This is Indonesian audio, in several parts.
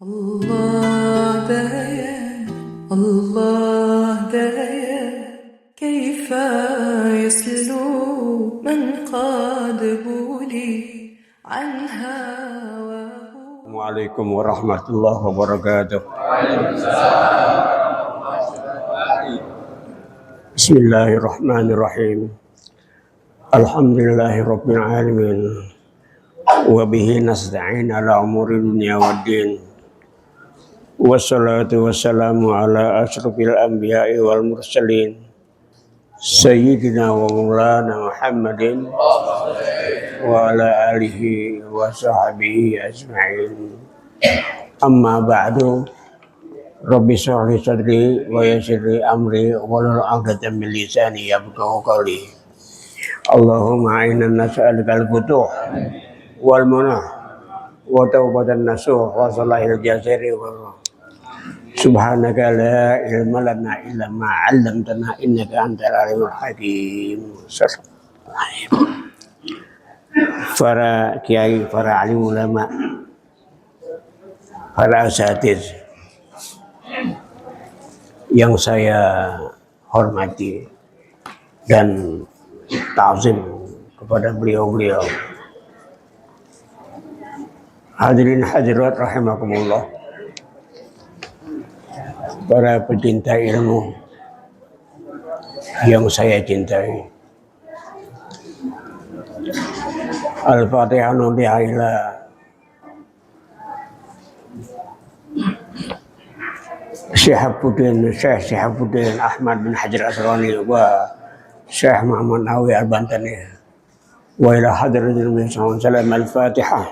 الله دايم الله دايم كيف يسلو من قاد بولي عن هواه. Assalamualaikum warahmatullahi wabarakatuh. Bismillahirrahmanirrahim. Alhamdulillahi rabbil alamin. Wa bihi nasta'in ala umuri dunya waddin. Wassalatu wassalamu ala asyrafil anbiya'i wal mursalin. Sayyidina wa maulana Muhammadin wa ala alihi wa sahbihi ajma'in. Amma ba'du. Rabbi shrah li sadri wa yassir li amri wahlul 'uqdatam min lisani yafqahu qawli. Allahumma inna nas'aluka al-futuh wal munah wa taubatan nasuh wa salahil jazari wa subhanaka la ilma lana illa ma 'allamtana innaka antal alimul hakim. Para kiai, para alim ulama, para asatiz yang saya hormati dan ta'zim kepada beliau-beliau. Hadirin hadirat rahimakumullah. Para pecinta ilmu yang saya cintai. Al-Fatihah ila Syekh Syihabuddin Ahmad bin Hajar Asqalani wa Syekh Muhammad Nawawi Al-Bantani wa ila hadratil Nabi sallallahu alaihi wasallam. Al-Fatihah.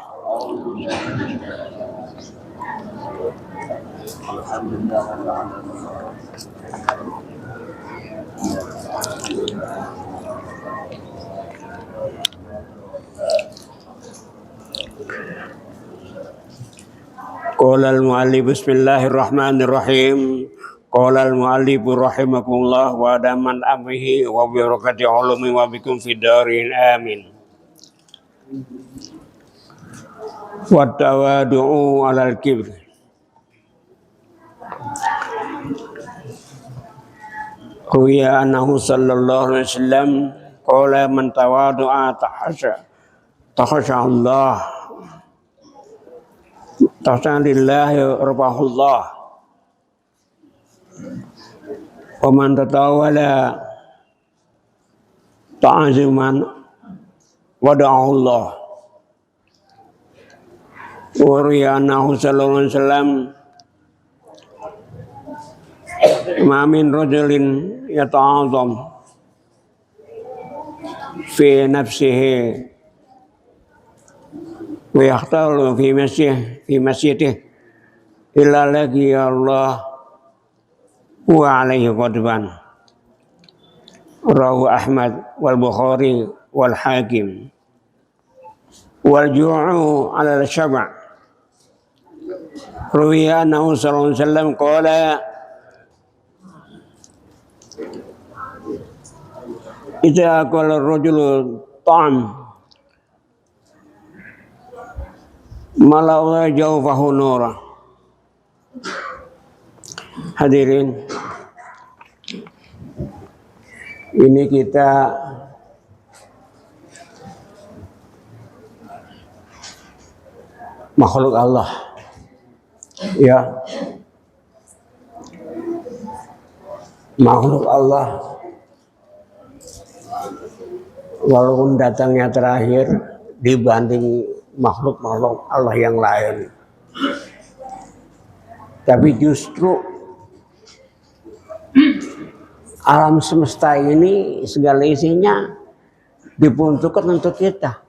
Qala al-mu'allif bismillahirrahmanirrahim. Qala al-mu'allif rahimakumullah wa daman amrihi wa barakati ulumi wa bikum fid darin amin. Wa tawadu'u 'alal kibr. Ruya annahu sallallahu alaihi wasallam qala man tawadu'a tahasha Allah tahsanillahi rabahullah wa man tatawala ta'aziman wada'ahullah. Wa ruya annahu sallallahu alaihi wasallam ma min rajulin yata'azam fi nafsihi wa yahtalu fi masyidihi illa lagi Allah wa alaihi qadban. Rawahu Ahmad wal Bukhari wal Hakim. Wal ju'u 'ala al-syaba'. Ruwiya annahu sallallahu alaihi wasallam qala idza qala ar-rajulu ta'am malawa jawfahu nura. Hadirin, ini kita makhluk Allah, ya, makhluk Allah. Walaupun datangnya terakhir dibanding makhluk-makhluk Allah yang lain, tapi justru alam semesta ini segala isinya diperuntukkan untuk kita.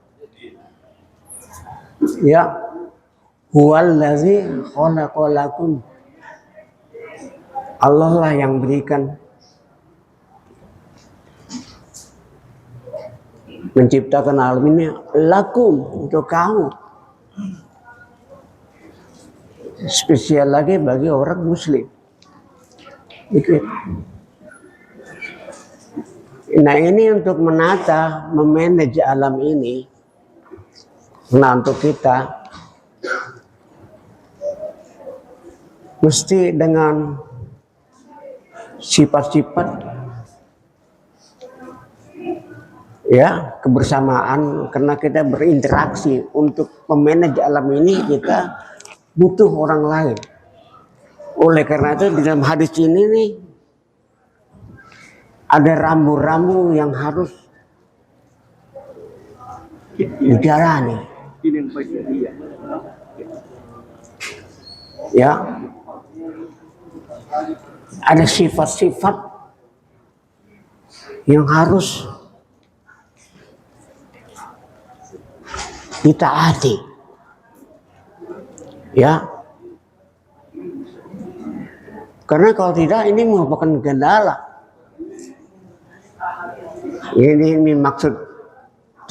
Ya, huwallazi khalaqalakum. Allah lah yang berikan, menciptakan alam ini lakum, untuk kamu. Spesial lagi bagi orang muslim. Nah, ini untuk menata, memanage alam ini. Nah, untuk kita mesti dengan sifat-sifat ya kebersamaan, karena kita berinteraksi. Untuk memanage alam ini kita butuh orang lain. Oleh karena itu di dalam hadis ini nih ada rambu-rambu yang harus dijalani. Ya, ada sifat-sifat yang harus ditaati. Ya, karena kalau tidak ini merupakan kendala. Ini maksud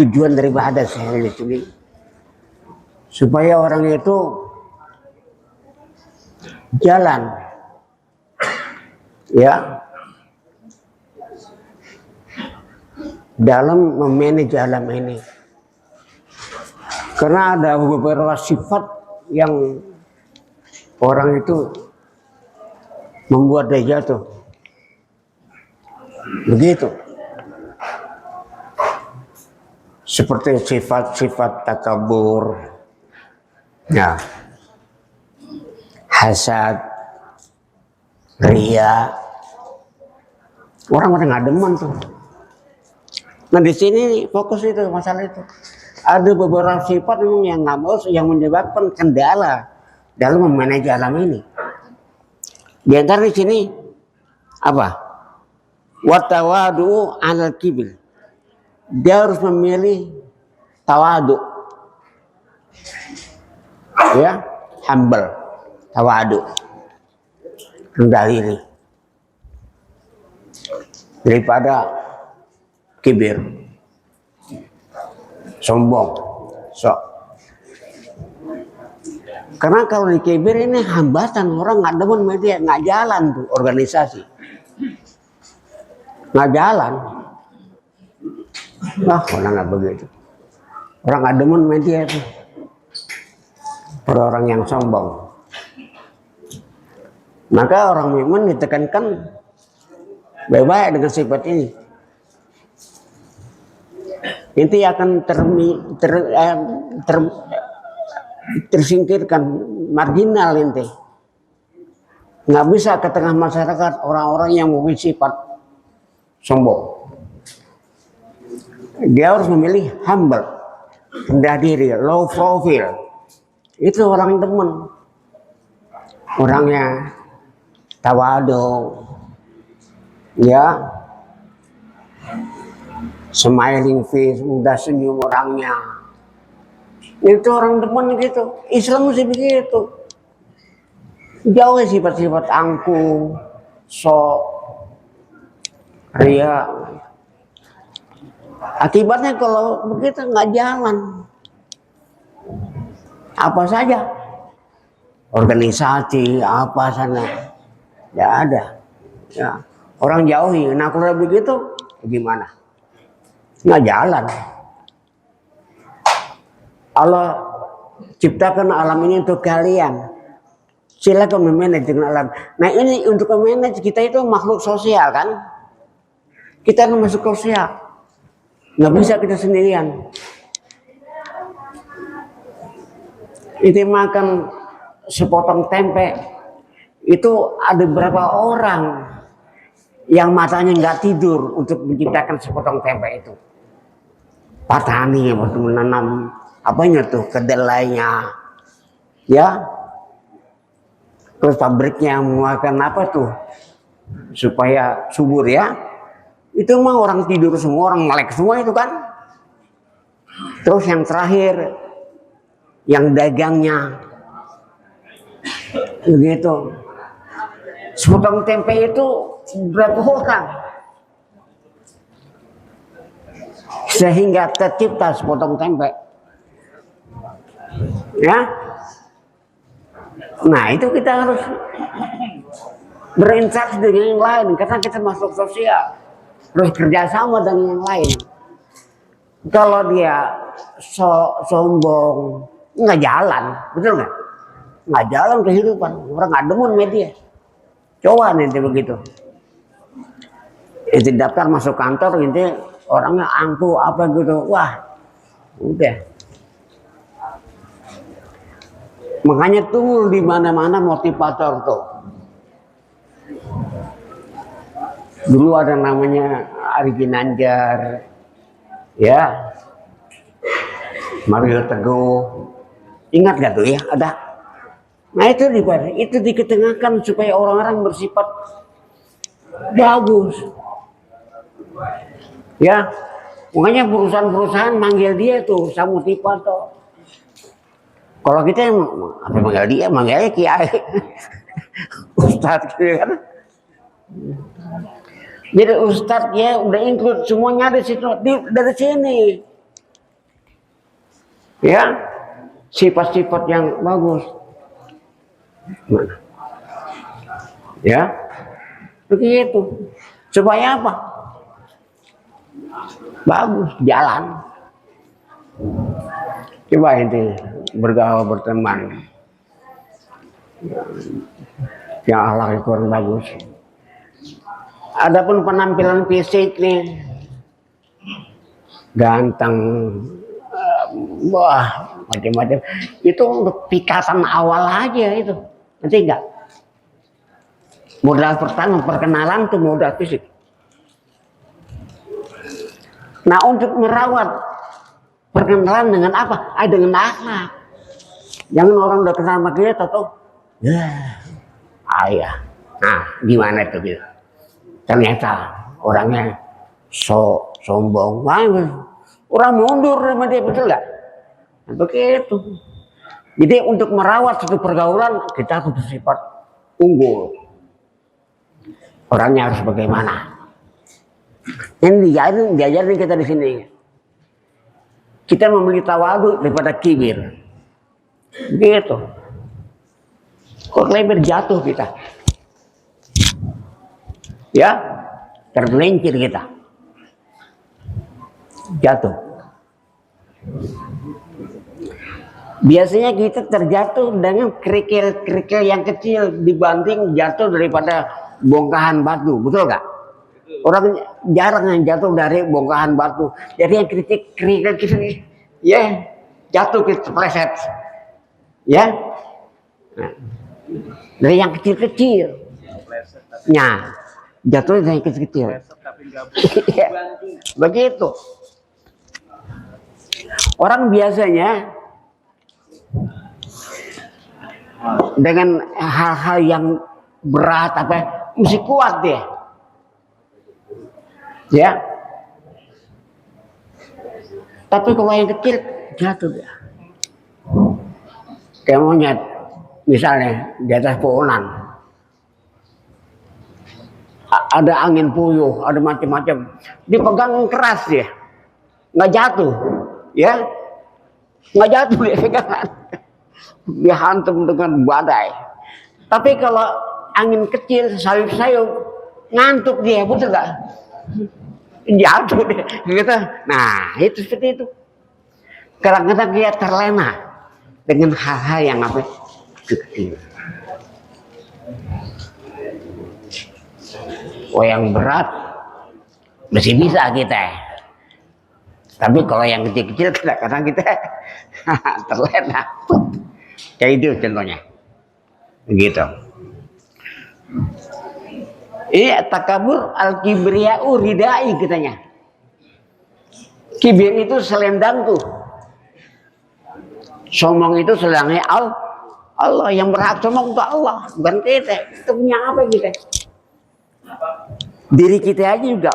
tujuan dari hadas ini, supaya orang itu jalan, ya, dalam memanage alam ini. Karena ada beberapa sifat yang orang itu membuat dia jatuh. Begitu. Seperti sifat-sifat takabur, ya, hasad, ria. Orang-orang nggak demen tuh. Nah di sini fokus itu masalah itu. Ada beberapa sifat yang nggak mau, yang menyebabkan kendala dalam memanage alam ini. Di antara di sini apa? Watawadu alal kibir. Dia harus memilih tawadu, ya, humble, tawadu, rendah diri, daripada kibir, sombong, sok. Karena kalau di kibir ini hambatan, orang nggak demen media, nggak jalan tuh organisasi, nggak jalan. Wah, orang nggak begitu. Orang nggak demen media itu. Orang yang sombong. Maka orang mukmin ditekankan baik-baik dengan sifat ini. Inti akan tersingkirkan, marginal inti. Nggak bisa ke tengah masyarakat orang-orang yang memiliki sifat sombong. Dia harus memilih humble, rendah diri, low profile. Itu orang demen. Orangnya tawadu, ya, smiling face, mudah senyum orangnya. Itu orang demen gitu. Islam mesti begitu. Jauh sifat-sifat angkuh, sok, ria. Akibatnya kalau begitu nggak jalan. Apa saja, organisasi apa sana, ya ada. Ya, orang jauhi. Nah kalau begitu, gimana? Nggak jalan. Allah ciptakan alam ini untuk kalian. Silakan memanage dengan alam. Nah ini untuk memanage, kita itu makhluk sosial kan? Kita masuk sosial. Nggak bisa kita sendirian. Itu makan sepotong tempe, itu ada berapa orang yang matanya nggak tidur untuk menciptakan sepotong tempe itu. Petani yang waktu menanam apanya tuh, kedelainya, ya, terus pabriknya mengeluarkan apa tuh supaya subur, ya. Itu mah orang tidur semua, orang melek semua itu kan. Terus yang terakhir, yang dagangnya, begitu. Sepotong tempe itu berapa orang? Sehingga tercipta sepotong tempe. Ya. Nah itu kita harus berinteraksi dengan yang lain, karena kita masuk sosial. Terus kerjasama dengan yang lain. Kalau dia sombong, nggak jalan, betul nggak? nggak jalan kehidupan, orang nggak demen media. Coba nanti begitu. Itu daftar masuk kantor, ini orangnya angkuh apa gitu, wah, udah. Makanya tuh di mana-mana motivator tuh. Dulu ada namanya Ari Ginanjar, ya, Mario Teguh, ingat gak tuh ya? Ada. Nah itu diketengahkan supaya orang-orang bersifat bagus. Ya, makanya perusahaan-perusahaan manggil dia tuh sang motivator. Kalau kita yang apa manggil dia, manggilnya kiai, ustadz gitu kan. Jadi ustadz ya udah include semuanya di situ, dari sini. Ya, sifat-sifat yang bagus. Ya, begitu. Supaya apa? Bagus, jalan. Coba ini bergaul berteman yang akhlaknya kurang bagus. Adapun penampilan fisik nih ganteng, wah macam-macam, itu untuk pikasan awal aja itu, nanti enggak. Modal pertama perkenalan tuh modal fisik. Nah untuk merawat perkenalan dengan apa? Dengan akhlak. Jangan orang udah kenal sama dia tahu, ya, ayah. Nah gimana tuh gitu? Ternyata orangnya sombong, orang mundur sama dia, betul nggak? Begitu. Jadi untuk merawat satu pergaulan kita harus bersifat unggul. Orangnya harus bagaimana? Ini diajarin kita di sini. Kita memilih tawadu daripada kibir. Gitu. Kok lebar jatuh kita? Ya, tergelincir kita. Jatuh. Biasanya kita terjatuh dengan kerikil-kerikil yang kecil dibanding jatuh daripada bongkahan batu, betul nggak? Orang jarang yang jatuh dari bongkahan batu. Jadi yang kerikil kecil, ya jatuh kita pleset, ya. Nah, dari yang kecil-kecil, nah jatuh dari yang kecil-kecil. Ya, begitu. Orang biasanya dengan hal-hal yang berat apa mesti kuat dia, ya. Tapi kalau yang kecil jatuh dia. Kayak monyet, misalnya di atas pohonan, ada angin puyuh, ada macam-macam, dipegang keras dia, nggak jatuh, ya, nggak jatuh dia pegangan, dia hantam dengan badai. Tapi kalau angin kecil, sayup-sayup, ngantuk dia, betul nggak? Jatuh dia, gitu. Nah, itu seperti itu. Kadang-kadang dia terlena dengan hal-hal yang apa? Kecil. Oh, yang berat masih bisa kita. Tapi kalau yang kecil-kecil kadang-kadang kita terlena. Kayak itu contohnya. Begitu. Iya, takabur al-kibriya'u ridai katanya. Kibir itu selendangku. Sombong itu selendangnya Allah. Yang berhak sombong itu Allah, bukan kita. Itu punya apa kita? Diri kita aja juga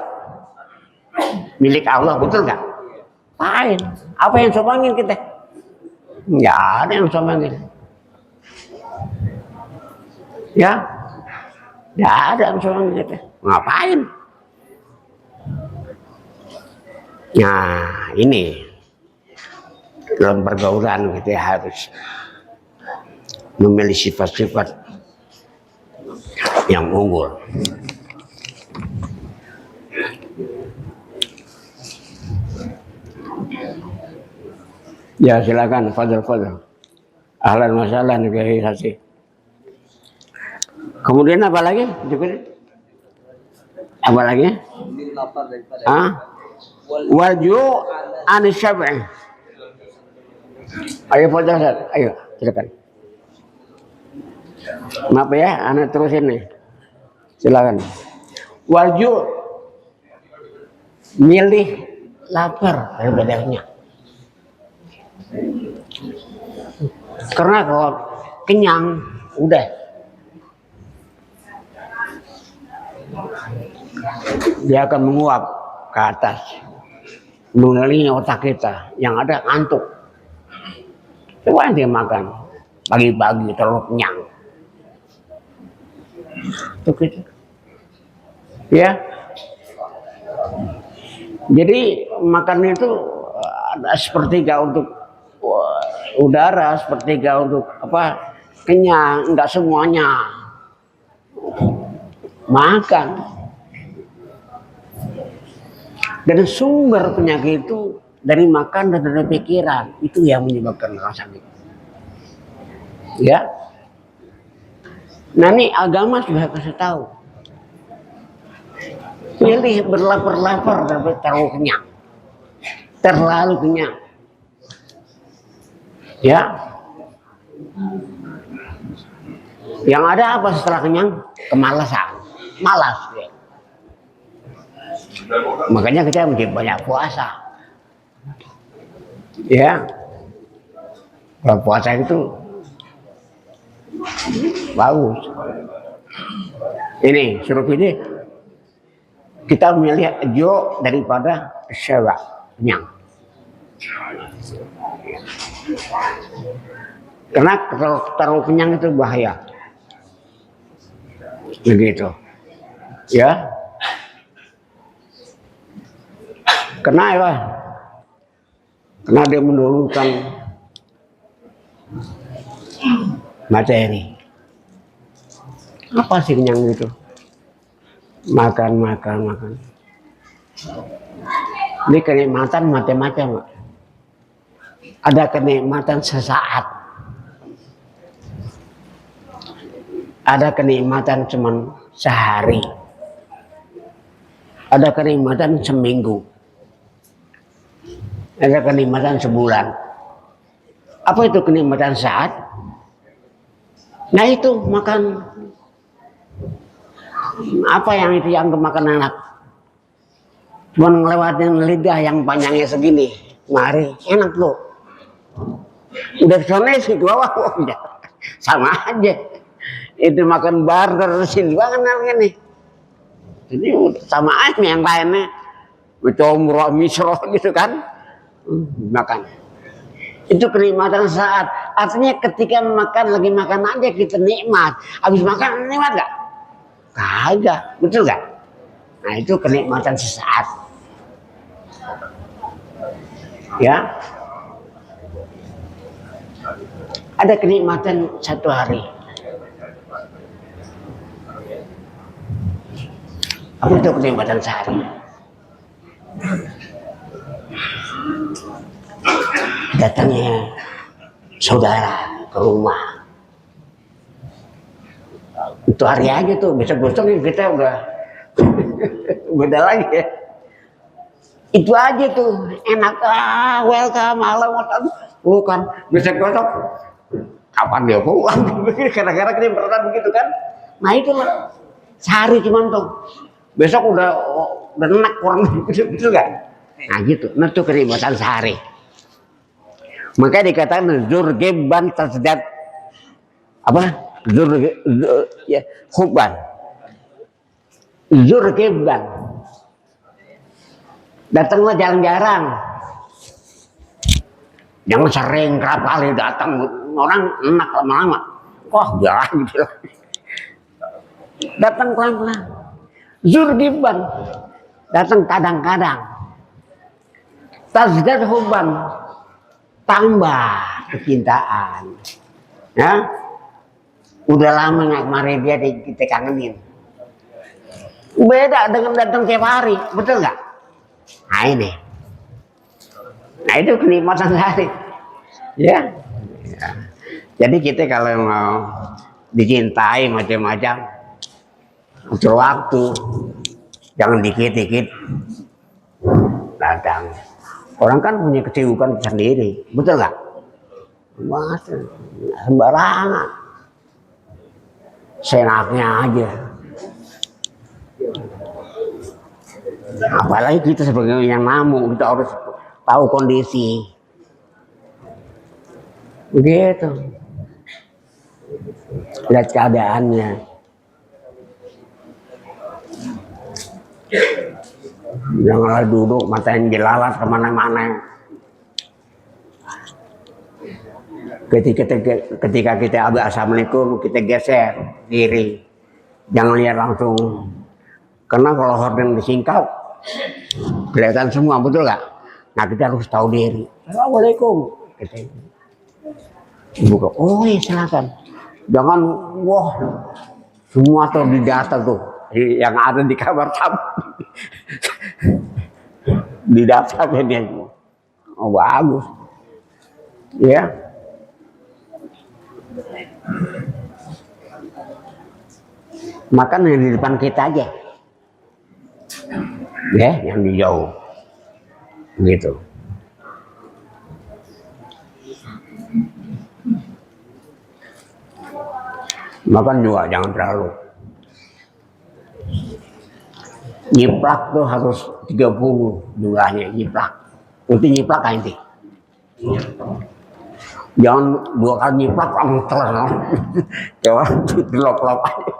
milik Allah, betul nggak? Lain. Apa yang sombongin kita? Nggak ada yang sombongin. Ya, nggak ada yang sombongin kita. Ngapain? Nah, ini dalam pergaulan kita harus memilih sifat-sifat yang unggul. Ya silakan, Fadl. Ahlan wa sahlan Kiai Sasi. Kemudian apa lagi? Apa lagi? Waju anis syab'i. Ayo Pak Ustaz, ayo silakan. Maaf ya, anak terusin nih. Silakan. Waju milih lapar bedanya. Karena kalau kenyang udah dia akan menguap ke atas mengelilingi otak kita yang ada ngantuk. Coba dia makan pagi-pagi terlalu kenyang. Begitu. Ya. Jadi makan itu ada sepertiga untuk udara, sepertiga untuk apa? Kenyang, enggak semuanya. Makan. Dan sumber penyakit itu dari makan dan dari pikiran, itu yang menyebabkan rasa sakit. Ya. Nah ini agama sudah kasih tahu. Pilih berlapar-lapar tapi terlalu kenyang. Terlalu kenyang. Ya. Yang ada apa setelah kenyang? Kemalasan. Malas. Ya. Makanya kita mesti banyak puasa. Ya. Kalau puasa itu bagus. Ini suruh ini kita memilih jo daripada syaba, kenyang. Karena terlalu kenyang itu bahaya. Begitu. Ya. Kenapa? Karena dia mendahulukan materi. Apa sih kenyang itu? Makan. Ini kenikmatan macam-macam. Ada kenikmatan sesaat. Ada kenikmatan cuma sehari. Ada kenikmatan seminggu. Ada kenikmatan sebulan. Apa itu kenikmatan sesaat? Nah itu makan. Apa yang itu yang kemakan enak? Cuma ngelewatin lidah yang panjangnya segini, mari enak loh. Udah sana sih bawah, udah sama aja. Itu makan burger sini banget namanya nih. Jadi sama aja yang lainnya, bercomro, misro gitu kan, makan. Itu kenikmatan saat. Artinya ketika makan lagi makan aja kita nikmat. Habis makan nikmat gak? Kagak, betul gak? Nah itu kenikmatan sesaat. Ya. Ada kenikmatan satu hari. Apa itu kenikmatan sehari? Datangnya saudara ke rumah. Itu hari aja tuh, besok-besok kita udah beda lagi ya. Itu aja tuh, enak welcome, malam bukan besok-besok kapan dia pulang? Kadang-kadang kenikmatan begitu kan. Nah itulah sehari cuman tuh. Besok udah enak kurang betul kan? Nah gitu, nah itu kenikmatan sehari. Makanya dikatakan zurgeban tasdat apa? Ya, huban. Zurgeban. Datanglah jarang-jarang. Jangan sering kerap kali datang, orang enak lama-lama. Wah, jalan gitu. Datang pelan-pelan. Zurgeban. Datang kadang-kadang. Tasdat huban. Tambah kecintaan. Ya. Udah lama nggak kemarin dia kita kangenin. Beda dengan datang tiap hari, betul nggak? Nah ini. Nah itu kenikmatan sehari. Ya. Jadi kita kalau mau dicintai macam-macam, atur waktu, jangan dikit-dikit datang. Orang kan punya kesibukan sendiri, betul nggak? Mas, sembarangan, senaknya aja. Apalagi kita sebagai yang namu, kita harus tahu kondisi. Begitu. Lihat keadaannya. Janganlah duduk matanya jelalat kemana-mana. Ketika kita assalamualaikum, kita geser diri. Jangan lihat langsung. Karena kalau horden disingkap, kelihatan semua, betul nggak? Nah kita harus tahu diri. Assalamualaikum. Kita buka. Oh iya silakan. Jangan wah semua tuh di data tuh yang ada di kamar tamu. Di data dia. Oh bagus. Ya. Makan yang di depan kita aja. Ya, yang di jauh. Gitu. Makan juga jangan terlalu. Nyiplak tuh harus 30 jumlahnya nyiplak. Nanti nyiplak kan nanti. Jangan 2 kali nyiplak langsung telan. Coba dilop-lop aja.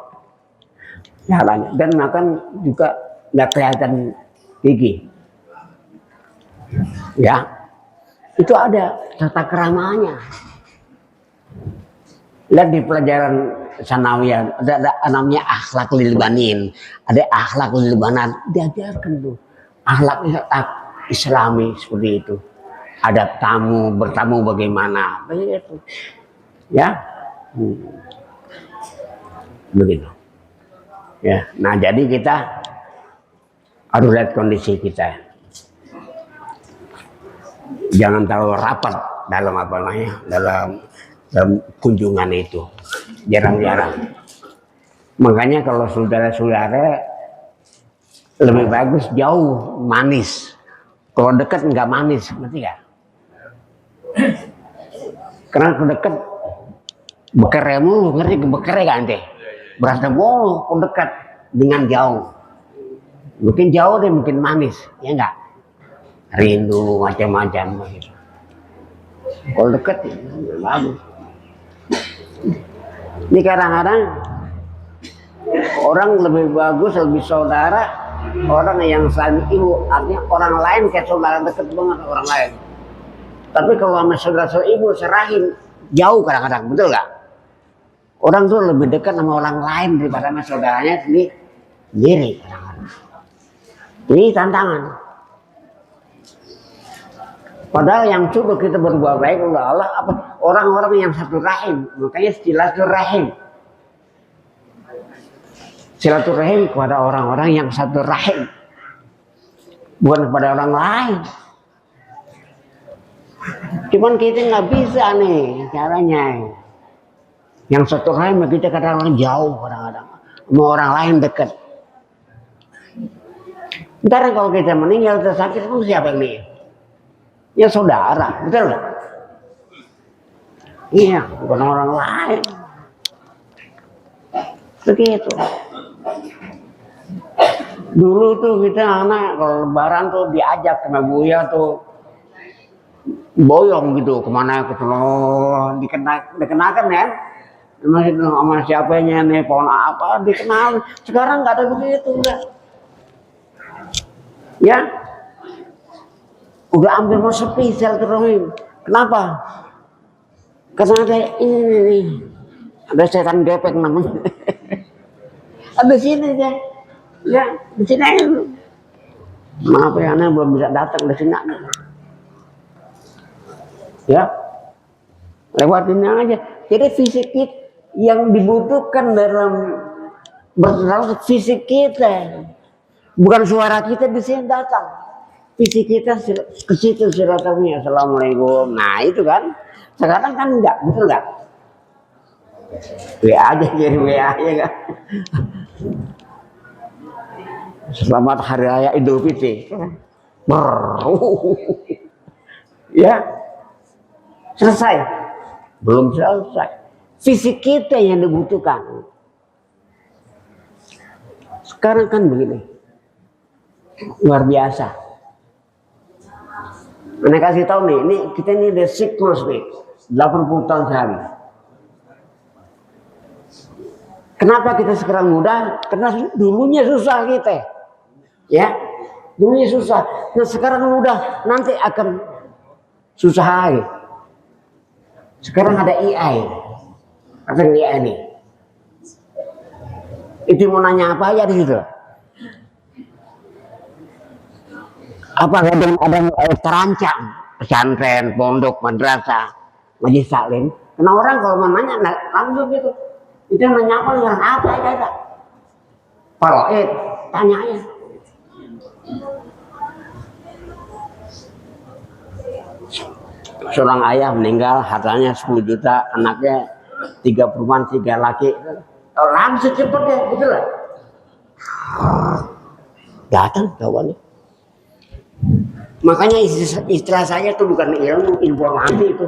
Caranya. Dan makan juga nggak kelihatan gigi. Ya, itu ada tata keramanya. Lihat di pelajaran sanawiyah ada namanya akhlak lil banin, ada akhlak lil banat, diajarkan tuh akhlak Islami seperti itu. Ada bertamu bagaimana, begitu, ya, begitu, ya. Nah jadi kita harus lihat kondisi kita, jangan terlalu rapat dalam apa namanya dalam kunjungan itu, jarang-jarang. Makanya kalau saudara-saudara lebih bagus jauh manis, kalau dekat nggak manis, ngerti nggak? Karena kalau dekat bekerja mulu, ngerti bekerja kan teh? Berasa mulu kalau dekat dengan jauh, mungkin jauh deh mungkin manis, ya nggak? Rindu macam-macam begitu. Kalau dekat bagus. Ini kadang-kadang orang lebih bagus, lebih saudara, orang yang saling ibu, artinya orang lain kayak saudara dekat banget orang lain. Tapi kalau sama saudara ibu serahin jauh kadang-kadang, betul nggak? Orang tuh lebih dekat sama orang lain daripada sama saudaranya sendiri kadang-kadang. Ini tantangan. Padahal yang suruh kita berbuat baik oleh Allah apa? Orang-orang yang satu rahim, makanya silaturahim. Silaturahim kepada orang-orang yang satu rahim, bukan kepada orang lain. Cuman kita nggak bisa nih caranya. Yang satu rahim kita kadang-kadang jauh, kadang-kadang sama orang lain dekat. Ntar kalau kita meninggal tersakit, itu siapa yang meninggal? Ya saudara, betul nggak? Iya, bukan orang lain. Begitu. Dulu tuh kita anak kalau lebaran tuh diajak sama Buya tuh boyong gitu kemana ke Solo, dikenakan ya. Masih sama siapanya nih, pohon apa dikenal. Sekarang nggak ada begitu udah. Ya. Udah hampir mau sepi silaturahim. Kenapa? Karena ada ini nih, ada setan gepek namanya. Ada sini aja, ya di sini aja. Maaf ya, anak belum bisa datang di sini. Ya, lewatin aja. Jadi fisik kita yang dibutuhkan dalam berdalam fisik kita, bukan suara kita di sini datang. Fisik kita ke situ silaturahmi, assalamualaikum. Nah itu kan sekarang kan enggak, betul enggak? WA aja, kirim WA aja kan. Selamat Hari Raya Idul Fitri. Ya, selesai. Belum selesai. Fisik kita yang dibutuhkan. Sekarang kan begini. Luar biasa. Saya kasih tahu nih, ini kita ini ada siklus nih. 80 tahun sehari. Kenapa kita sekarang mudah? Karena dulunya susah kita. Ya, dulunya susah. Nah sekarang mudah, nanti akan susah lagi. Sekarang ada AI. Ada AI nih. Itu mau nanya apa aja di situ? Apa ada terancam pesantren, pondok, madrasah, majelis taklim. Karena orang kalau mau nanya langsung gitu. Itu nanya apa aja. Faraid, tanya aja. Seorang ayah meninggal, hartanya 10 juta, anaknya 3 perempuan, 3 laki. Langsung cepet ya, gitu lah. Datang kawannya. Makanya istilah saya itu bukan ilmu, informasi itu.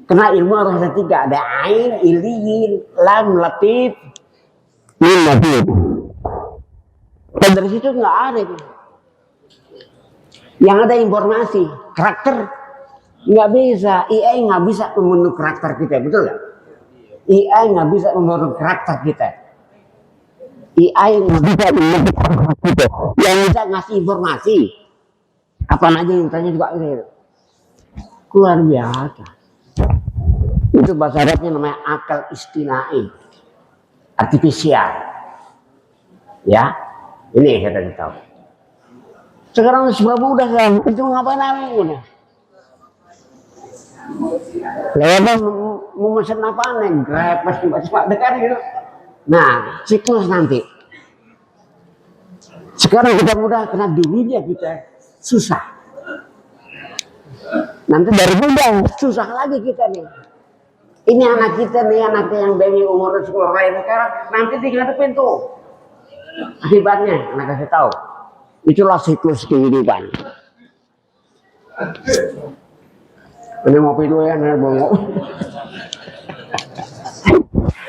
Karena ilmu harus ada 3, ada ain, iliyin, lam, latif, min, latif. Dan dari situ nggak ada itu. Yang ada informasi, karakter nggak bisa. AI nggak bisa membentuk karakter kita, betul nggak? AI nggak bisa membentuk karakter kita. AI nggak bisa membentuk karakter kita. Yang bisa ngasih informasi, apa aja yang tanya juga itu. Luar biasa. Itu bahasa Arabnya namanya akal istinai, artifisial. Ya, ini saya tadi tahu. Sekarang sudah mudah kan, itu ngapain namanya? Lewat mau mesen apa nih? Grab, macam dekat gitu. Nah, siklus nanti. Sekarang kita mudah karena dulunya kita susah. Nanti dari mudah susah lagi kita nih. Ini anak kita nih, anaknya yang bayi umur 10 tahun sekarang, nanti dihadapin tuh. Akibatnya, anak kasih tahu. Itulah siklus kehidupan. Ini ngopi dulu ya, nih mau ngopi.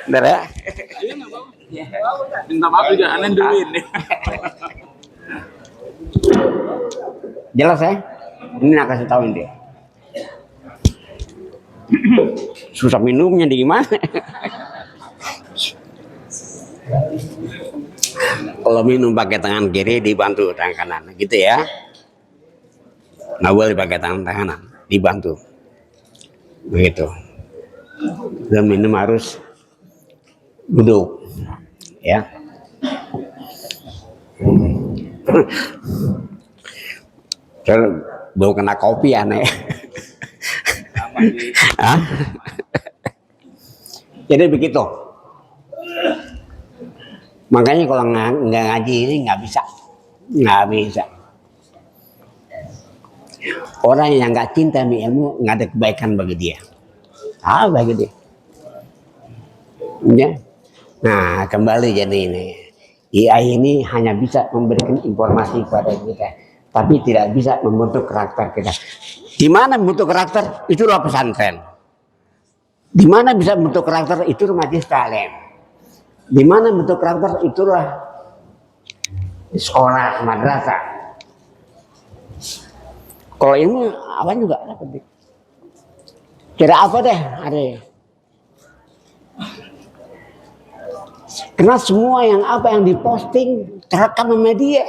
Bentar ya. Minta maaf juga, aneh duluin nih. Jelas ya? Ini nak kasih tahu dia. Susah minumnya di gimana? Kalau minum pakai tangan kiri dibantu tangan kanan, gitu ya. Nggak boleh pakai tangan kanan, dibantu. Begitu. Dan minum harus duduk, ya. Terus bau kena kopi aneh. Jadi begitu. Makanya kalau nggak ngaji ini nggak bisa. Orang yang nggak cinta sama ilmu nggak ada kebaikan bagi dia. Bagi dia. Ya. Nah kembali jadi ini. AI ini hanya bisa memberikan informasi kepada kita, tapi tidak bisa membentuk karakter kita. Di mana membentuk karakter? Itulah pesantren. Di mana bisa membentuk karakter? Itu majelis taklim. Di mana bentuk karakter? Itulah sekolah, madrasah. Kalau ilmu apa juga dapat. Kira apa deh hari? Karena semua yang diposting terekam sama media.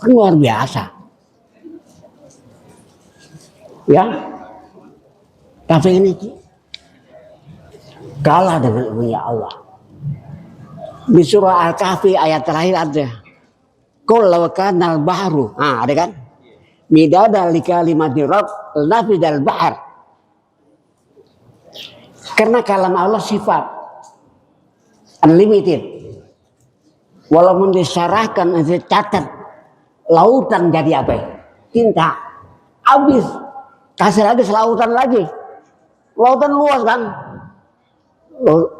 Kan luar biasa. Ya. Tapi ini kalah dengan ilmunya Allah. Di surah Al-Kahfi ayat terakhir ada. Qul law kana al-bahru. Ada kan? Midada li kalimati rabb lafidal bahr. Karena kalam Allah sifat unlimited. Walaupun disyarahkan, dicatat lautan jadi apa? Tinta. Habis. Kasih lagi selautan lagi. Lautan luas kan,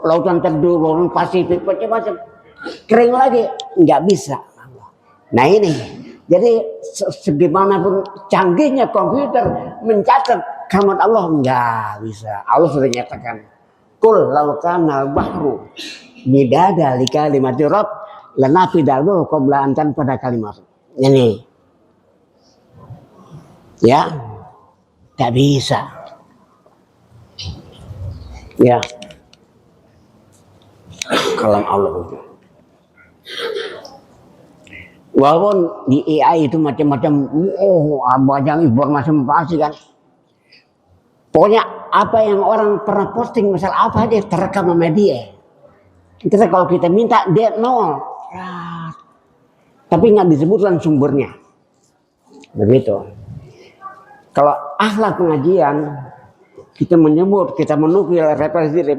lautan Teduh, lautan Pasifik, macam-macam. Kering lagi, nggak bisa. Nah ini, jadi segimanapun canggihnya komputer mencatat kalimat Allah nggak bisa. Allah sudah nyatakan, Kul law kana bahru midada li kalimati rabb lanafidal qabla an tanfada kalimat. Ini, ya, nggak bisa. Ya, kalam Allah itu. Walaupun di AI itu macam-macam, banyak informasi kan. Pokoknya apa yang orang pernah posting masalah apa aja terekam sama dia. Kita kalau kita minta dia nol, tapi nggak disebutkan sumbernya. Begitu. Kalau akhlak pengajian kita menyebut, kita menukil referensi dari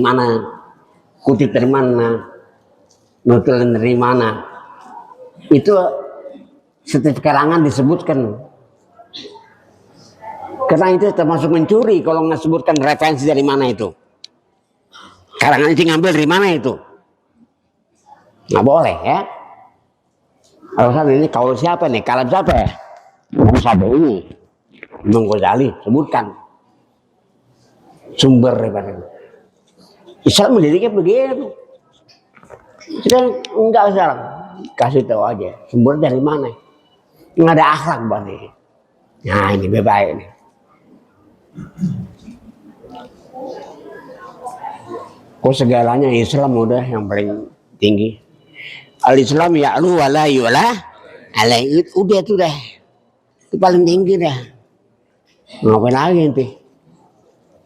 mana, kutip dari mana, nukil dari mana, itu setiap karangan disebutkan. Karena itu termasuk mencuri kalau nggak sebutkan referensi dari mana itu. Karangan itu ngambil dari mana itu, nggak boleh ya. Alasan ini kalau siapa nih, kalam siapa ya? Imam Syafi'i, Imam Ghazali, sebutkan sumber daripada itu. Islam mendidiknya begitu. Kita enggak usah kasih tahu aja sumber dari mana. Nggak ada akhlak berarti. Nah ini bebas ini. Kok segalanya Islam udah yang paling tinggi. Al-Islam ya'lu wa la yu'la alaih. Udah itu dah. Itu paling tinggi dah. Ngapain lagi nanti?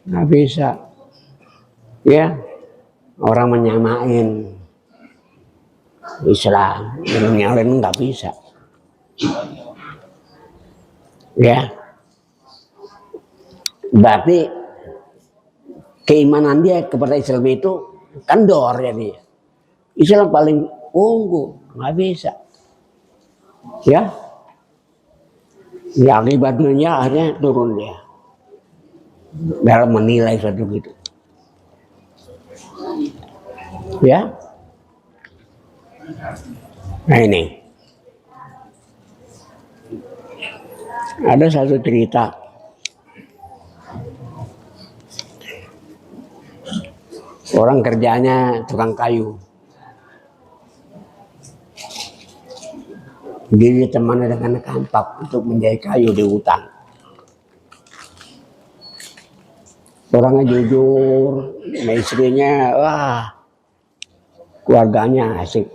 Nggak bisa. Ya, orang menyamain Islam dengan yang lain nggak bisa. Ya, berarti keimanan dia kepada Islam itu kendor jadi. Islam paling unggul, nggak bisa. Ya, ya akibat dunia akhirnya turun dia dalam menilai suatu gitu. Ya, nah ini ada satu cerita. Orang kerjanya tukang kayu. Dia ditemani dengan kampak untuk menjahit kayu di hutan. Orangnya jujur, sama istrinya, wah, keluarganya asik.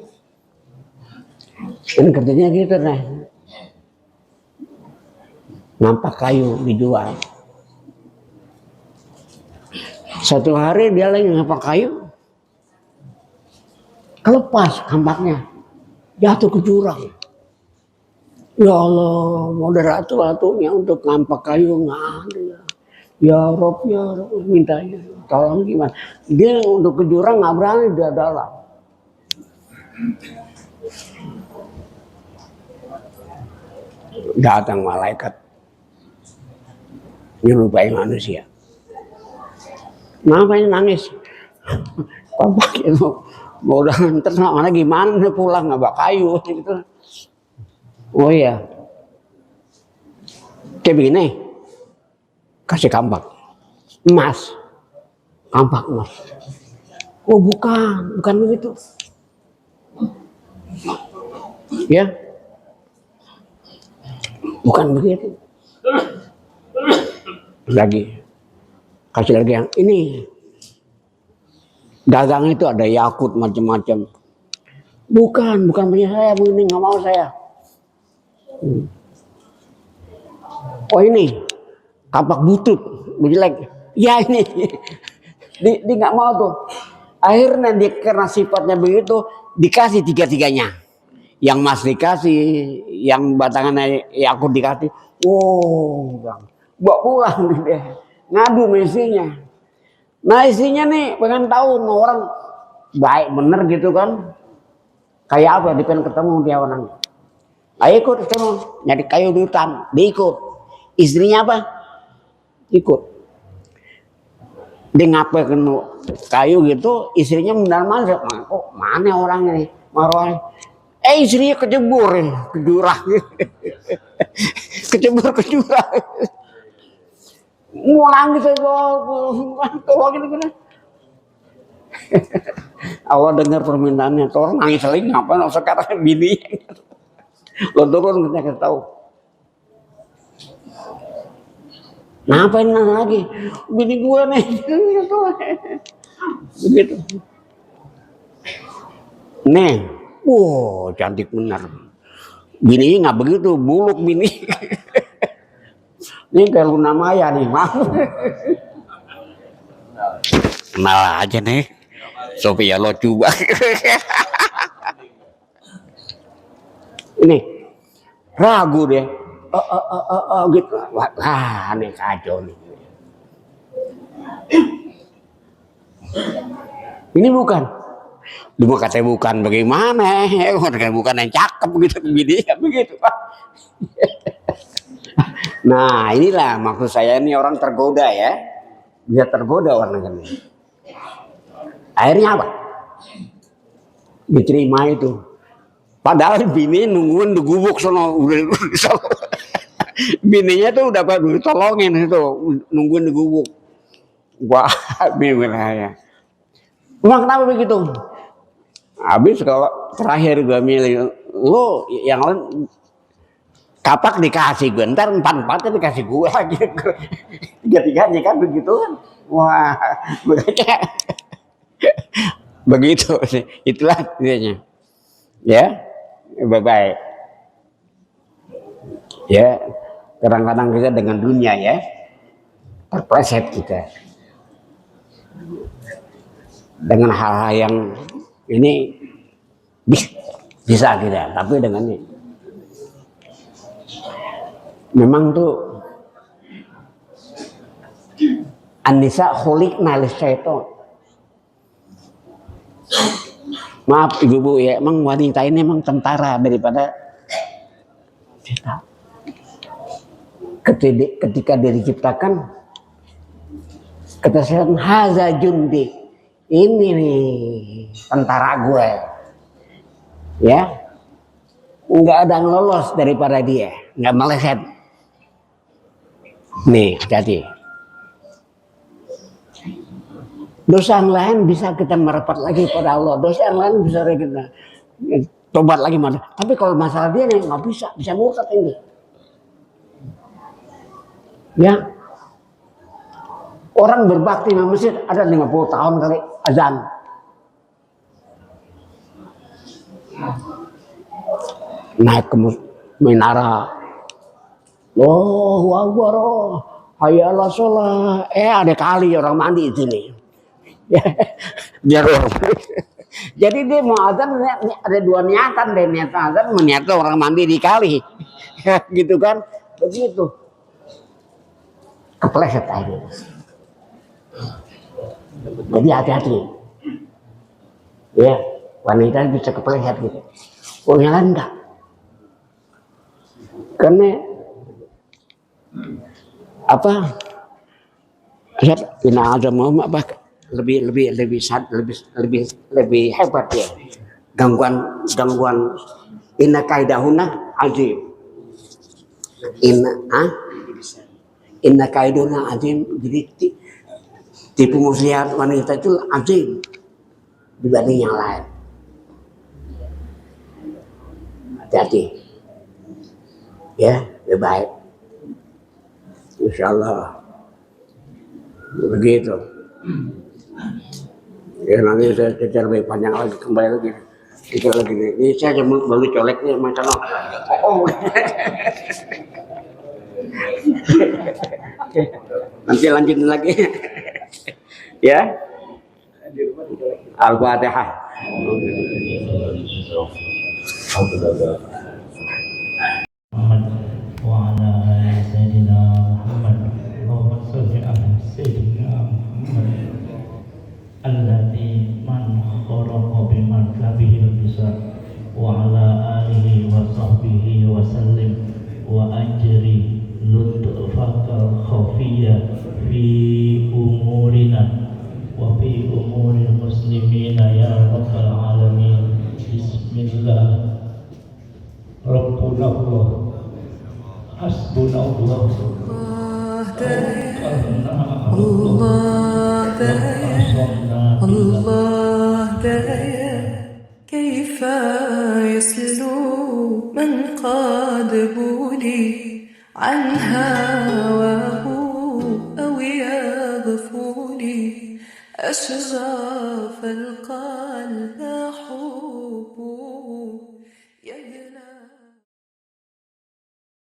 Dan kerjanya gitu nih, nampak kayu dijual. Satu hari dia lagi nampak kayu, kelepas kampaknya, jatuh ke jurang. Ya Allah, moderator-moderatornya untuk nampak kayu nggak ada. Ya Rob, mintanya tolong gimana? Dia untuk ke jurang nggak berani, dia dalam. Datang malaikat nyerupai manusia. Ngapain nangis? Bapak itu mau udah nganter mana gimana dia pulang nggak bawa kayu gitu. Oh iya, kayak begini, kasih kampak emas, kampak emas. Oh bukan begitu. Ya, bukan begitu. Lagi, kasih lagi yang ini. Dagang itu ada yakut macam-macam. Bukan punya saya, ini nggak mau saya. Oh ini kampak butut, jelek. Ya ini, dia nggak mau tuh. Akhirnya dia karena sifatnya begitu dikasih tiga-tiganya. Yang mas dikasih, yang batangannya yakut dikasih. Oh, bawa pulang dia, ngadu mesinya. Nah isinya nih pengen tahu orang baik bener gitu kan. Kayak apa dia pengen ketemu dia orangnya. Ayo ikut sono, nyari kayu di hutan, diikut. Istrinya apa? Ikut. Dia ngapain kayu gitu, istrinya benar-benar, kok mana orang ini? Marwah. Istrinya kejebur ke jurang. Kejebur ke jurang. Ngulang gitu, tolongin gitu. Allah dengar permintaannya, orang nangis lagi ngapain? Sekarang bini, lo turun kita kasih tahu. Ngapain lagi? Bini gue nih, begitu. Nih, wow cantik benar. Bininya nggak begitu, buluk bini. Ini kayak Luna Maya nih, maaf. Kenal aja nih, Sophia lo coba. Ini ragu deh. Gitu. Wah, nih kacau nih. Ini bukan. Lu katanya bukan bagaimana? Bukan yang cakep begitu begitu. Nah, inilah maksud saya, ini orang tergoda ya. Dia tergoda orang ini. Akhirnya apa? Diterima itu. Padahal bini nungguin di gubuk sono, bininya tuh udah tolongin itu, nungguin di gubuk. Wah, bingung saya. Emang kenapa begitu? Habis kalau terakhir gue milih, lo yang lain kapak dikasih gue, ntar 4-4 dikasih gue lagi. 3-3 kan begitu kan. Wah, begitu sih. Itulah intinya. Ya, baik-baik. Ya, kadang-kadang kita dengan dunia ya, terpleset kita. Dengan hal-hal yang ini bisa kita, tapi dengan ini. Memang tuh An-nisa khuliqna lisyaiton. Maaf ibu-ibu ya, emang wanita ini emang tentara daripada kita. Ketika dia diciptakan, kata setan haza jundi, ini nih tentara gue, ya, nggak ada yang lolos daripada dia, nggak meleset. Nih, hati-hati. Dosa yang lain bisa kita merapat lagi pada Allah. Dosa yang lain bisa kita tobat lagi. Tapi kalau masalah dia nih nggak bisa murtad ini. Ya, orang berbakti di masjid ada 50 tahun kali azan. Naik ke menara. Allahu Akbar, hayya 'alas shalah. Ada kali orang mandi di sini. Biar orang. Jadi dia mau azan ada dua niatan deh, niat azan meniatkan orang mandi di kali. Gitu kan? Begitu. Kepleset aja. Jadi hati-hati. Ya, wanita bisa kepleset gitu. Oh, yang lain enggak. Karena apa? Ina agama apa lebih hebat ya. Gangguan inna kaidahuna azim. Inna kaidahuna azim. Jadi tipu muslihat wanita itu azim dibanding yang lain. Hati-hati. Ya, lebih baik. Insyaallah begitu. Ya nanti saya cerita lebih panjang lagi, kembali lagi. Kita lagi nih. Ini saya baru coleknya macam oh. Nanti lanjutin lagi. Ya. Al-Fatihah. Alladzi man kharaqa biman kabihil bisa wa ala alihi wa sahbihi wa في أمورنا وفي أمور المسلمين يا رب العالمين. بسم الله. ربنا الله حسبنا الله الله دايا توكلنا على الله دايا واعتصمنا بالله. الله دايا كيف يسلو من قاد بولي عن هواه أو يغفو لي أشغاف القلب حب